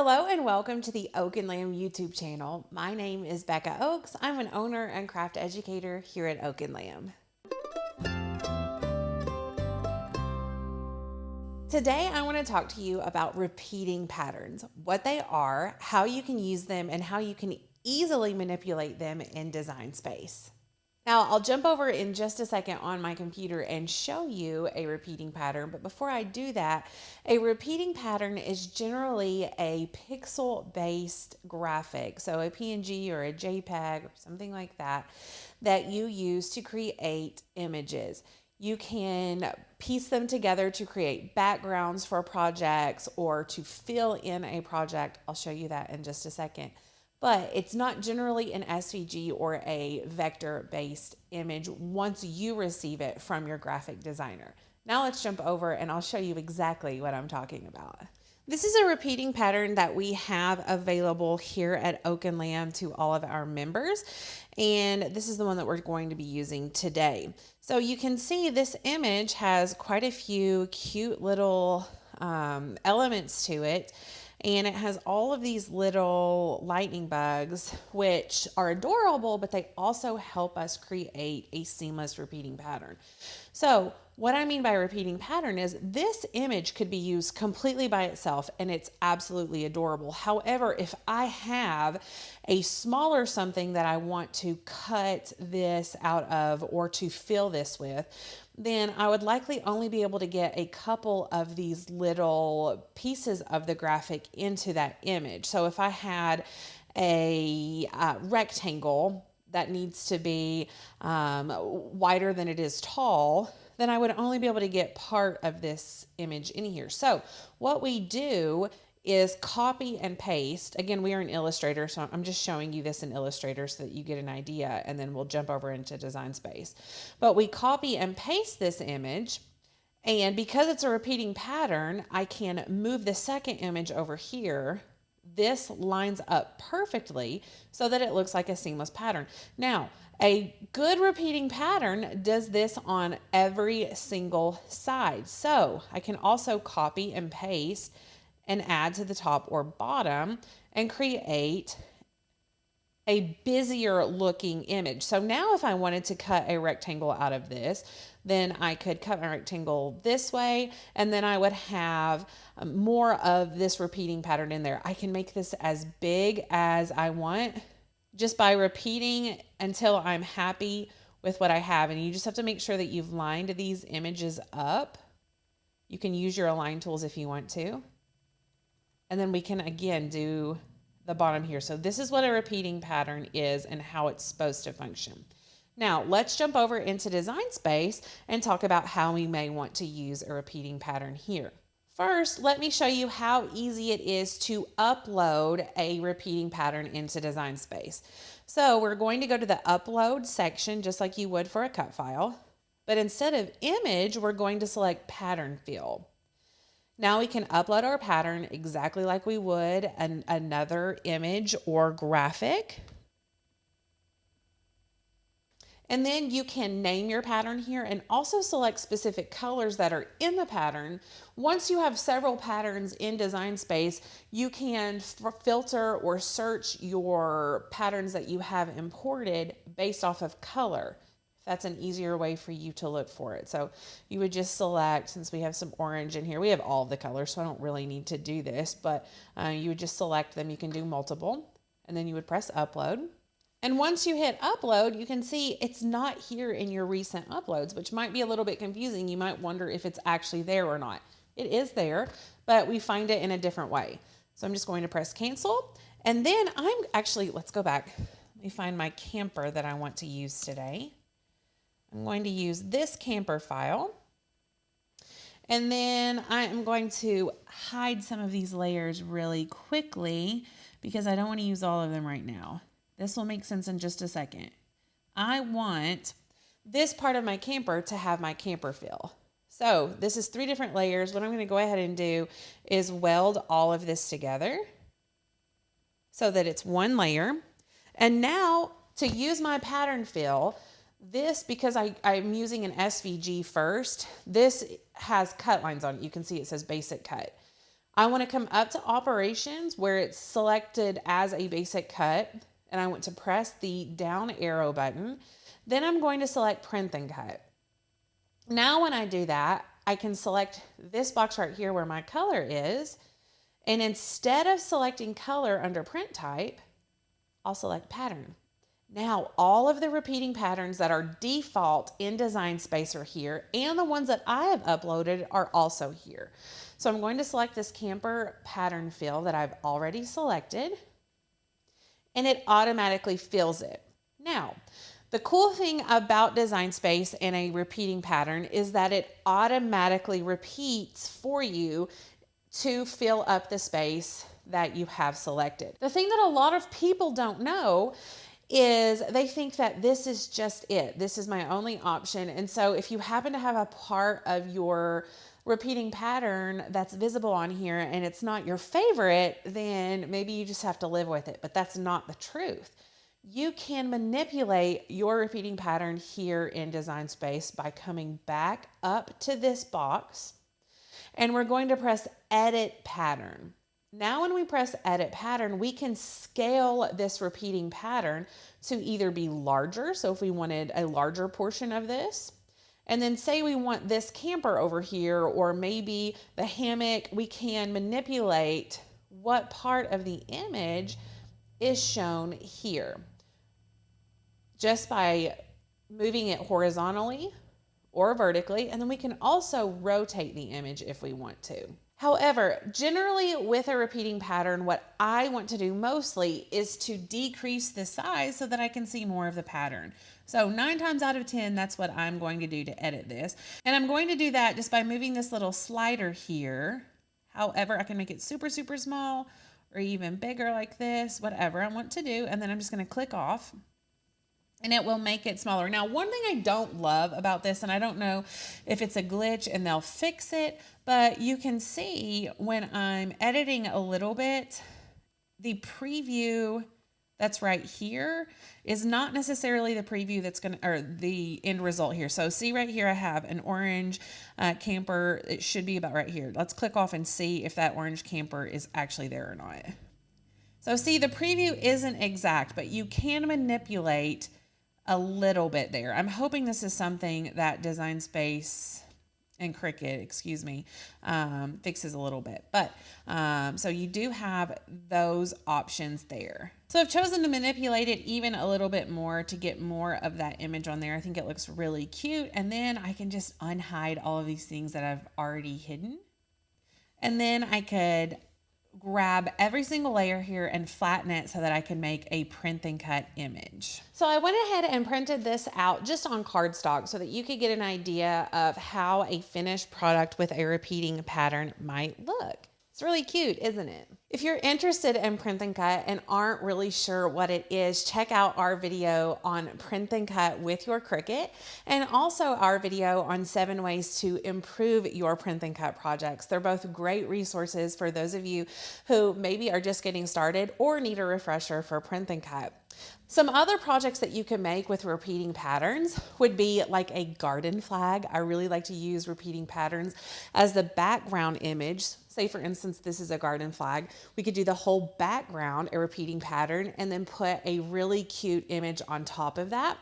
Hello and welcome to the Oak and Lamb YouTube channel. My name is Becca Oaks. I'm an owner and craft educator here at Oak and Lamb. Today I want to talk to you about repeating patterns, what they are, how you can use them, and how you can easily manipulate them in Design Space. Now, I'll jump over in just a second on my computer and show you a repeating pattern. But before I do that, a repeating pattern is generally a pixel-based graphic. So a PNG or a JPEG or something like that, that you use to create images. You can piece them together to create backgrounds for projects or to fill in a project. I'll show you that in just a second. But it's not generally an SVG or a vector-based image once you receive it from your graphic designer. Now let's jump over and I'll show you exactly what I'm talking about. This is a repeating pattern that we have available here at Oak and Lamb to all of our members. And this is the one that we're going to be using today. So you can see this image has quite a few cute little elements to it. And it has all of these little lightning bugs, which are adorable, but they also help us create a seamless repeating pattern. So what I mean by repeating pattern is this image could be used completely by itself and it's absolutely adorable. However, if I have a smaller something that I want to cut this out of or to fill this with, then I would likely only be able to get a couple of these little pieces of the graphic into that image. So if I had a rectangle that needs to be wider than it is tall, then I would only be able to get part of this image in here. So what we do is copy and paste. Again, we are an Illustrator, so I'm just showing you this in Illustrator so that you get an idea, and then we'll jump over into Design Space. But we copy and paste this image, and because it's a repeating pattern, I can move the second image over here. This lines up perfectly so that it looks like a seamless pattern. Now, a good repeating pattern does this on every single side. So I can also copy and paste and add to the top or bottom and create a busier looking image. So now if I wanted to cut a rectangle out of this, then I could cut my rectangle this way, and then I would have more of this repeating pattern in there. I can make this as big as I want just by repeating until I'm happy with what I have. And you just have to make sure that you've lined these images up. You can use your align tools if you want to. And then we can again do the bottom here. So this is what a repeating pattern is and how it's supposed to function. Now let's jump over into Design Space and talk about how we may want to use a repeating pattern here. First, let me show you how easy it is to upload a repeating pattern into Design Space. So we're going to go to the upload section just like you would for a cut file, but instead of image, we're going to select pattern fill. Now we can upload our pattern exactly like we would another image or graphic. And then you can name your pattern here and also select specific colors that are in the pattern. Once you have several patterns in Design Space, you can filter or search your patterns that you have imported based off of color. That's an easier way for you to look for it. So you would just select, since we have some orange in here, we have all of the colors, so I don't really need to do this, but you would just select them. You can do multiple, and then you would press upload. And once you hit upload, you can see it's not here in your recent uploads, which might be a little bit confusing. You might wonder if it's actually there or not. It is there, but we find it in a different way. So I'm just going to press cancel. And then let's go back. Let me find my camper that I want to use today. I'm going to use this camper file, and then I'm going to hide some of these layers really quickly because I don't want to use all of them right now. This will make sense in just a second. I want this part of my camper to have my camper fill. So this is 3 different layers. What I'm going to go ahead and do is weld all of this together so that it's one layer. And now to use my pattern fill, this, because I'm using an SVG first, this has cut lines on it. You can see it says basic cut. I want to come up to operations where it's selected as a basic cut, and I want to press the down arrow button. Then I'm going to select print and cut. Now when I do that, I can select this box right here where my color is. And instead of selecting color under print type, I'll select pattern. Now all of the repeating patterns that are default in Design Space are here, and the ones that I have uploaded are also here. So I'm going to select this camper pattern fill that I've already selected, and it automatically fills it. Now, the cool thing about Design Space and a repeating pattern is that it automatically repeats for you to fill up the space that you have selected. The thing that a lot of people don't know is they think that this is just it. This is my only option. And so if you happen to have a part of your repeating pattern that's visible on here and it's not your favorite, then maybe you just have to live with it. But that's not the truth. You can manipulate your repeating pattern here in Design Space by coming back up to this box, and we're going to press Edit Pattern. Now when we press Edit Pattern, we can scale this repeating pattern to either be larger, so if we wanted a larger portion of this, and then say we want this camper over here, or maybe the hammock, we can manipulate what part of the image is shown here just by moving it horizontally or vertically, and then we can also rotate the image if we want to. However, generally with a repeating pattern, what I want to do mostly is to decrease the size so that I can see more of the pattern. So 9 times out of 10, that's what I'm going to do to edit this. And I'm going to do that just by moving this little slider here. However, I can make it super, super small or even bigger like this, whatever I want to do. And then I'm just going to click off, and it will make it smaller. Now, one thing I don't love about this, and I don't know if it's a glitch and they'll fix it, but you can see when I'm editing a little bit, the preview that's right here is not necessarily the preview that's going to, or the end result here. So see right here, I have an orange camper. It should be about right here. Let's click off and see if that orange camper is actually there or not. So see, the preview isn't exact, but you can manipulate a little bit there. I'm hoping this is something that Design Space and Cricut, excuse me, fixes a little bit. But so you do have those options there. So I've chosen to manipulate it even a little bit more to get more of that image on there. I think it looks really cute. And then I can just unhide all of these things that I've already hidden. And then I could grab every single layer here and flatten it so that I can make a print and cut image. So I went ahead and printed this out just on cardstock so that you could get an idea of how a finished product with a repeating pattern might look. It's really cute, isn't it? If you're interested in print and cut and aren't really sure what it is, check out our video on print and cut with your Cricut, and also our video on 7 ways to improve your print and cut projects. They're both great resources for those of you who maybe are just getting started or need a refresher for print and cut. Some other projects that you can make with repeating patterns would be like a garden flag. I really like to use repeating patterns as the background image. Say for instance, this is a garden flag. We could do the whole background a repeating pattern and then put a really cute image on top of that.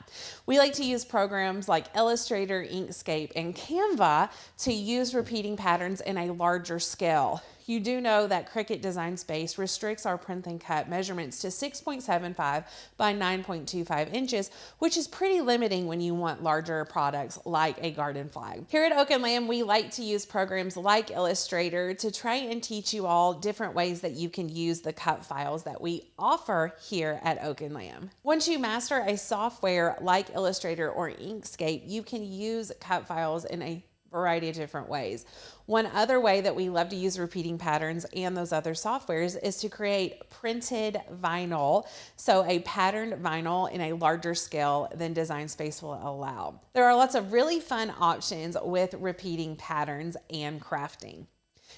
We like to use programs like Illustrator, Inkscape, and Canva to use repeating patterns in a larger scale. You do know that Cricut Design Space restricts our print and cut measurements to 6.75 by 9.25 inches, which is pretty limiting when you want larger products like a garden flag. Here at Oak and Lamb, we like to use programs like Illustrator to try and teach you all different ways that you can use the cut files that we offer here at Oak and Lamb. Once you master a software like Illustrator or Inkscape, you can use cut files in a variety of different ways. One other way that we love to use repeating patterns and those other softwares is to create printed vinyl. So a patterned vinyl in a larger scale than Design Space will allow. There are lots of really fun options with repeating patterns and crafting.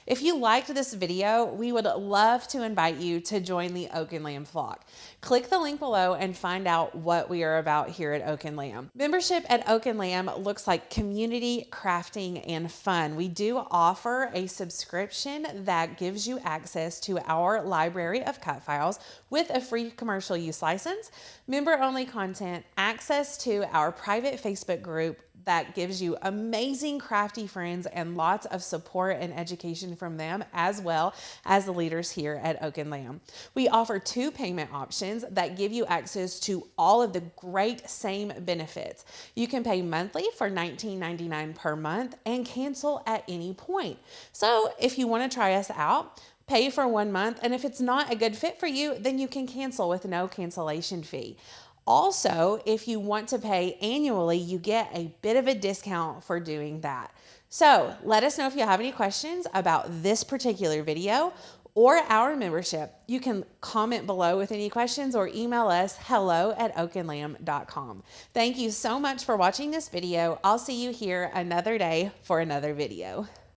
If you liked this video, we would love to invite you to join the Oak and Lamb flock. Click the link below and find out what we are about here at Oak and Lamb. Membership at Oak and Lamb looks like community, crafting, and fun. We do offer a subscription that gives you access to our library of cut files with a free commercial use license, member-only content, access to our private Facebook group that gives you amazing crafty friends and lots of support and education from them, as well as the leaders here at Oak and Lamb. We offer 2 payment options that give you access to all of the great same benefits. You can pay monthly for $19.99 per month and cancel at any point. So if you want to try us out, pay for 1 month, and if it's not a good fit for you, then you can cancel with no cancellation fee. Also, if you want to pay annually, you get a bit of a discount for doing that. So let us know if you have any questions about this particular video or our membership. You can comment below with any questions or email us hello@oakandlamb.com. Thank you so much for watching this video. I'll see you here another day for another video.